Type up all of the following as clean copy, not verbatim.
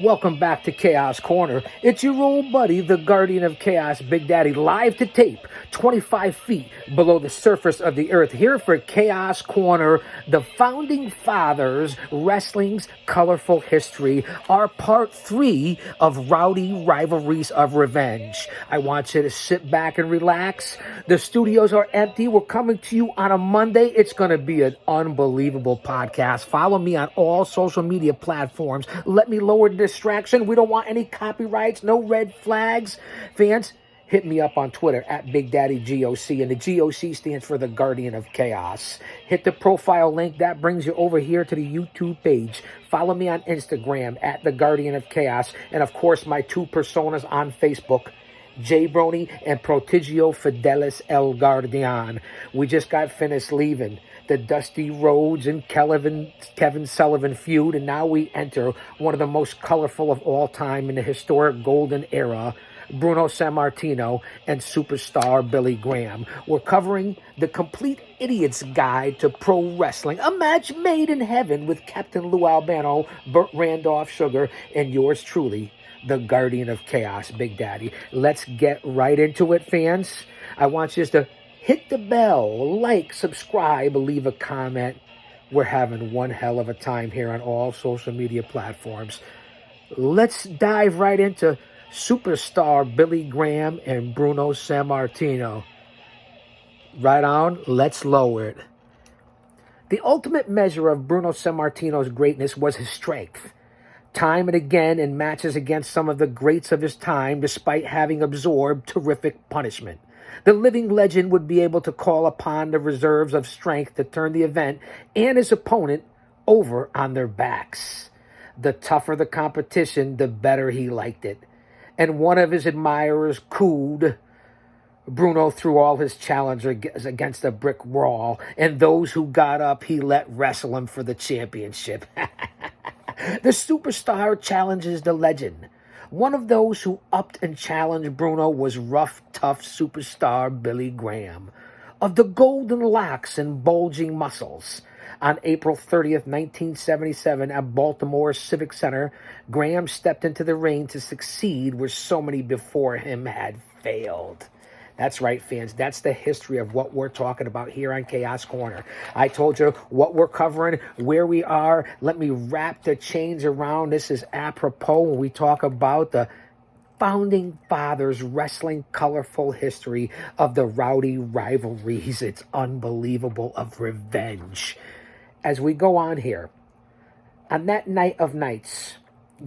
Welcome back to Chaos Corner. It's your old buddy, the Guardian of Chaos, Big Daddy, live to tape, 25 feet below the surface of the earth, here for Chaos Corner, the Founding Fathers Wrestling's Colorful History, our part 3 of Rowdy Rivalries of Revenge. I want you to sit back and relax. The studios are empty. We're coming to you on a Monday. It's going to be an unbelievable podcast. Follow me on all social media platforms. Let me lower the distraction. We don't want any copyrights, no red flags. Fans, hit me up on Twitter at Big Daddy GOC, and the GOC stands for the Guardian of Chaos. Hit the profile link. That brings you over here to the YouTube page. Follow me on Instagram at the Guardian of Chaos, and of course my two personas on Facebook, J Brony and Prodigio Fidelis El Guardian. We just got finished leaving the Dusty Rhodes and Kevin Sullivan feud, and now we enter one of the most colorful of all time in the historic golden era, Bruno Sammartino and superstar Billy Graham. We're covering the Complete Idiot's Guide to Pro Wrestling, a match made in heaven with Captain Lou Albano, Burt Randolph Sugar, and yours truly, the Guardian of Chaos, Big Daddy. Let's get right into it, fans. I want you to hit the bell, like, subscribe, leave a comment. We're having one hell of a time here on all social media platforms. Let's dive right into superstar Billy Graham and Bruno Sammartino. Right on, let's lower it. The ultimate measure of Bruno Sammartino's greatness was his strength. Time and again in matches against some of the greats of his time, despite having absorbed terrific punishment, the living legend would be able to call upon the reserves of strength to turn the event and his opponent over on their backs. The tougher the competition, the better he liked it. And one of his admirers cooed Bruno threw all his challengers against a brick wall, and those who got up he let wrestle him for the championship. The superstar challenges the legend. One of those who upped and challenged Bruno was rough, tough superstar Billy Graham. Of the golden locks and bulging muscles, on April 30th, 1977, at Baltimore's Civic Center, Graham stepped into the ring to succeed where so many before him had failed. That's right, fans. That's the history of what we're talking about here on Chaos Corner. I told you what we're covering, where we are. Let me wrap the chains around. This is apropos when we talk about the Founding Fathers Wrestling Colorful History of the Rowdy Rivalries. It's unbelievable, of revenge. As we go on here, on that night of nights,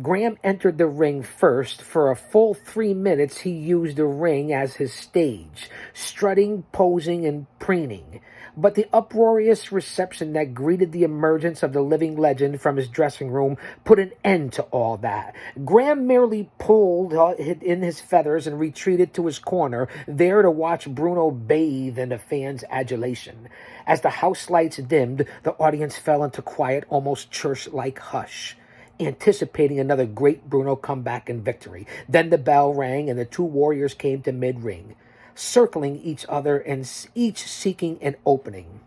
Graham entered the ring first. For a full 3 minutes, he used the ring as his stage, strutting, posing, and preening. But the uproarious reception that greeted the emergence of the living legend from his dressing room put an end to all that. Graham merely pulled in his feathers and retreated to his corner, there to watch Bruno bathe in the fans' adulation. As the house lights dimmed, the audience fell into quiet, almost church-like hush, anticipating another great Bruno comeback and victory. Then the bell rang and the two warriors came to mid-ring, circling each other and each seeking an opening.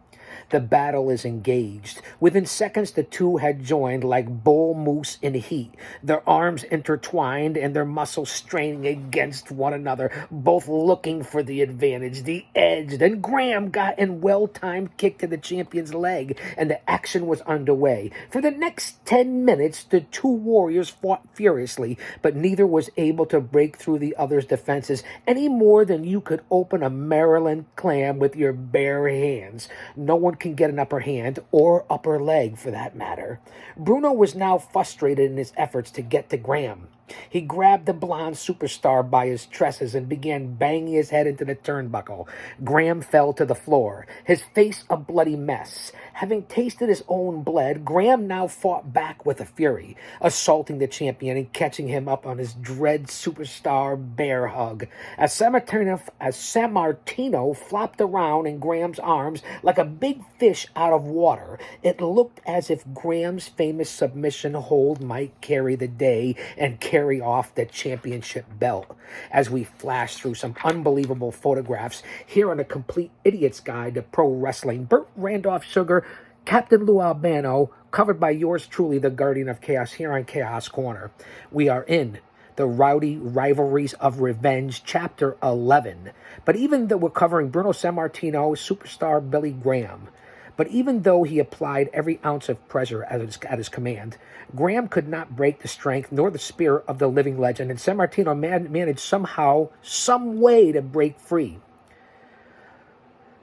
The battle is engaged. Within seconds, the two had joined like bull moose in heat, their arms intertwined and their muscles straining against one another, both looking for the advantage, the edge. Then Graham got in well-timed kick to the champion's leg, and the action was underway. For the next 10 minutes, the two warriors fought furiously, but neither was able to break through the other's defenses any more than you could open a Maryland clam with your bare hands. No one can get an upper hand, or upper leg for that matter. Bruno was now frustrated in his efforts to get to Graham. He grabbed the blonde superstar by his tresses and began banging his head into the turnbuckle. Graham fell to the floor, his face a bloody mess. Having tasted his own blood, Graham now fought back with a fury, assaulting the champion and catching him up on his dread superstar bear hug. As Sammartino flopped around in Graham's arms like a big fish out of water, it looked as if Graham's famous submission hold might carry the day and carry off the championship belt. As we flash through some unbelievable photographs here on a Complete Idiot's Guide to Pro Wrestling, Burt Randolph Sugar, Captain Lou Albano, covered by yours truly, the Guardian of Chaos, here on Chaos Corner. We are in the Rowdy Rivalries of Revenge, Chapter 11. But even though we're covering Bruno Sammartino, superstar Billy Graham, but even though he applied every ounce of pressure at his command, Graham could not break the strength nor the spirit of the living legend, and Sammartino managed somehow, some way to break free.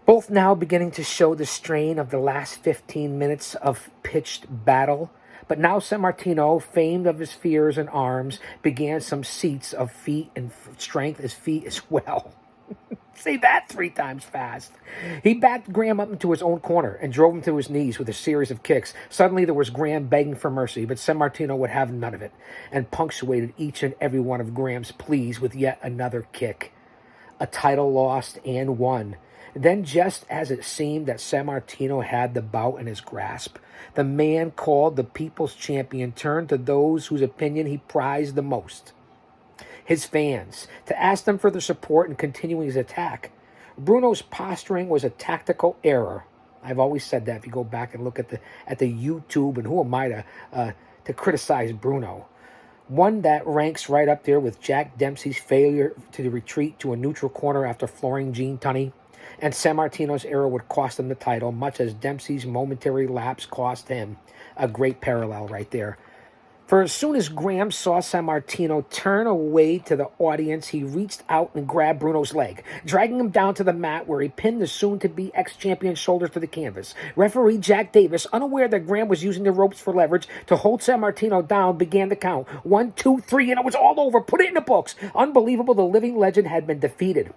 Both now beginning to show the strain of the last 15 minutes of pitched battle. But now Sammartino, famed of his fears and arms, began some seats of feet and strength as feet as well. Say that 3 times fast. He backed Graham up into his own corner and drove him to his knees with a series of kicks. Suddenly there was Graham begging for mercy, but Sammartino would have none of it, and punctuated each and every one of Graham's pleas with yet another kick. A title lost and won. Then, just as it seemed that Sammartino had the bout in his grasp, the man called the People's Champion turned to those whose opinion he prized the most, his fans, to ask them for their support in continuing his attack. Bruno's posturing was a tactical error. I've always said that. If you go back and look at the YouTube, and who am I to criticize Bruno? One that ranks right up there with Jack Dempsey's failure to retreat to a neutral corner after flooring Gene Tunney. And Sammartino's error would cost him the title, much as Dempsey's momentary lapse cost him. A great parallel right there. For as soon as Graham saw Sammartino turn away to the audience, he reached out and grabbed Bruno's leg, dragging him down to the mat where he pinned the soon-to-be ex-champion's shoulders to the canvas. Referee Jack Davis, unaware that Graham was using the ropes for leverage to hold Sammartino down, began to count. 1, 2, 3, and it was all over. Put it in the books. Unbelievable, the living legend had been defeated.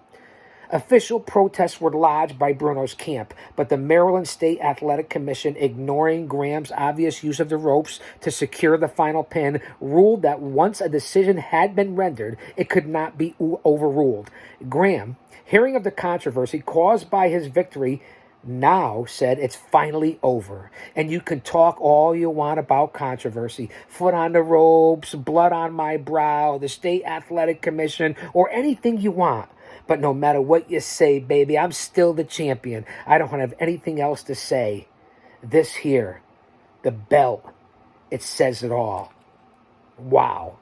Official protests were lodged by Bruno's camp, but the Maryland State Athletic Commission, ignoring Graham's obvious use of the ropes to secure the final pin, ruled that once a decision had been rendered, it could not be overruled. Graham, hearing of the controversy caused by his victory, now said it's finally over. And you can talk all you want about controversy. Foot on the ropes, blood on my brow, the State Athletic Commission, or anything you want. But no matter what you say, baby, I'm still the champion. I don't have anything else to say. This here, the belt, it says it all. Wow.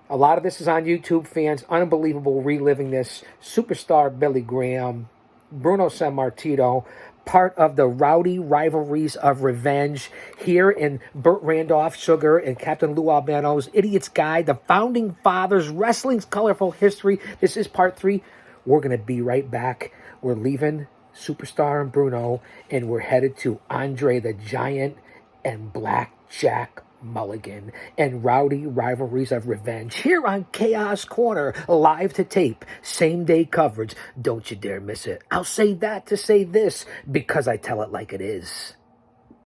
A lot of this is on YouTube, fans. Unbelievable reliving this. Superstar Billy Graham, Bruno Sammartino, part of the Rowdy Rivalries of Revenge, here in Burt Randolph Sugar and Captain Lou Albano's Idiot's Guide, the Founding Fathers, Wrestling's Colorful History. This is part 3. We're going to be right back. We're leaving Superstar and Bruno, and we're headed to Andre the Giant and Black Jack Mulligan and Rowdy Rivalries of Revenge here on Chaos Corner, live to tape, same day coverage. Don't you dare miss it. I'll say that to say this, because I tell it like it is.